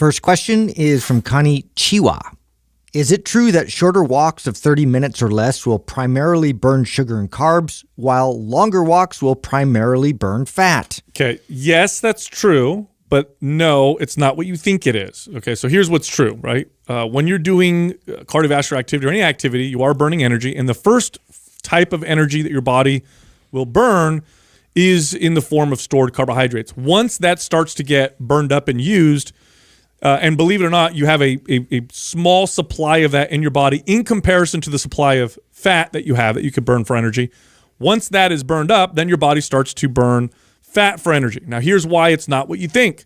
First question is from Connie Chiwa. Is it true that shorter walks of 30 minutes or less will primarily burn sugar and carbs, while longer walks will primarily burn fat? Okay, yes, that's true, but no, it's not what you think it is. Okay, so here's what's true, right? When you're doing cardiovascular activity or any activity, you are burning energy, and the first type of energy that your body will burn is in the form of stored carbohydrates. Once that starts to get burned up and used, and believe it or not, you have a small supply of that in your body in comparison to the supply of fat that you have that you could burn for energy. Once that is burned up, then your body starts to burn fat for energy. Now, here's why it's not what you think.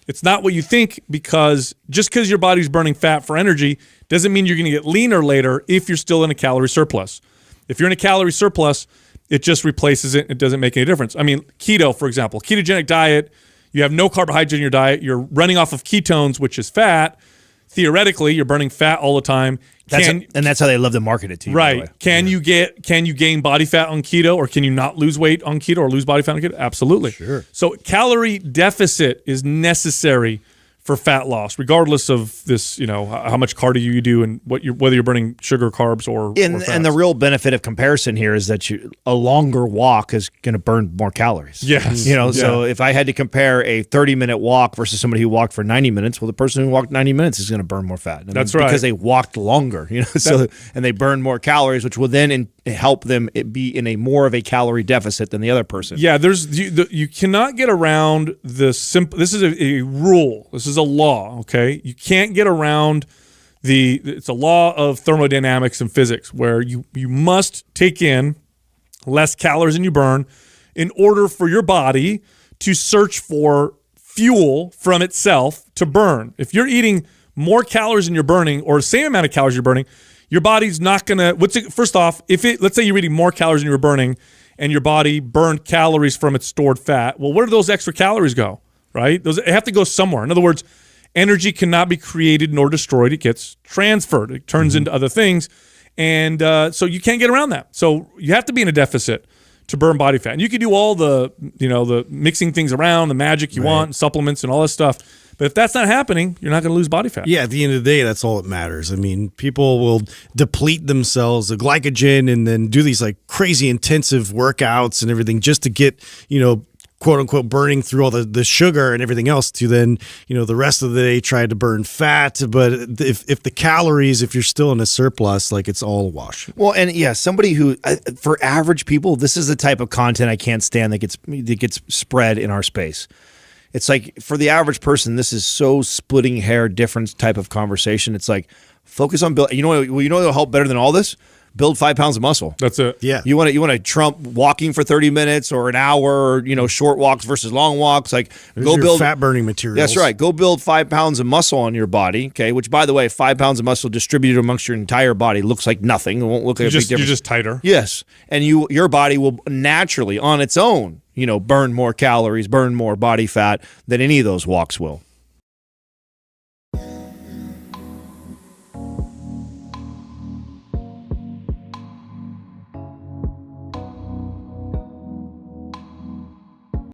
It's not what you think because just because your body's burning fat for energy doesn't mean you're going to get leaner later if you're still in a calorie surplus. If you're in a calorie surplus, it just replaces it. It doesn't make any difference. I mean, keto, for example, ketogenic diet, you have no carbohydrate in your diet. You're running off of ketones, which is fat. Theoretically, you're burning fat all the time. And that's how they love to market it to you. Right. Can you gain body fat on keto, or can you not lose weight on keto or lose body fat on keto? Absolutely. Sure. So calorie deficit is necessary for fat loss, regardless of this, how much cardio you do and whether you're burning sugar, carbs, or fats. And the real benefit of comparison here is that a longer walk is going to burn more calories. Yes. So if I had to compare a 30-minute walk versus somebody who walked for 90 minutes, well, the person who walked 90 minutes is going to burn more fat. That's right. Because they walked longer, and they burn more calories, which will then help them be in a more of a calorie deficit than the other person. Yeah, you cannot get around the simple. This is a rule. This is a law. Okay, you can't get around it's a law of thermodynamics and physics where you must take in less calories than you burn in order for your body to search for fuel from itself to burn. If you're eating more calories than you're burning, or the same amount of calories you're burning, your body's not gonna. First off, let's say you're eating more calories than you were burning, and your body burned calories from its stored fat. Well, where do those extra calories go? Right? They have to go somewhere. In other words, energy cannot be created nor destroyed. It gets transferred. It turns into other things, and so you can't get around that. So you have to be in a deficit to burn body fat. And you can do all the mixing things around, the magic you want, supplements and all this stuff. But if that's not happening, you're not going to lose body fat. Yeah, at the end of the day, that's all that matters. I mean, people will deplete themselves of glycogen and then do these like crazy intensive workouts and everything just to get, quote unquote, burning through all the sugar and everything else to then, the rest of the day try to burn fat. But if the calories, if you're still in a surplus, like it's all a wash. Well, and yeah, somebody who, for average people, this is the type of content I can't stand that gets spread in our space. It's like for the average person, this is so splitting hair difference type of conversation. It's like focus on build. You know what'll help better than all this? Build 5 pounds of muscle. That's it. Yeah. You want to trump walking for 30 minutes or an hour, or, short walks versus long walks. Like go build fat burning materials. That's right. Go build 5 pounds of muscle on your body. Okay. Which, by the way, 5 pounds of muscle distributed amongst your entire body looks like nothing. It won't look like a big difference. You're just tighter. Yes. And your body will naturally on its own, burn more calories, burn more body fat than any of those walks will.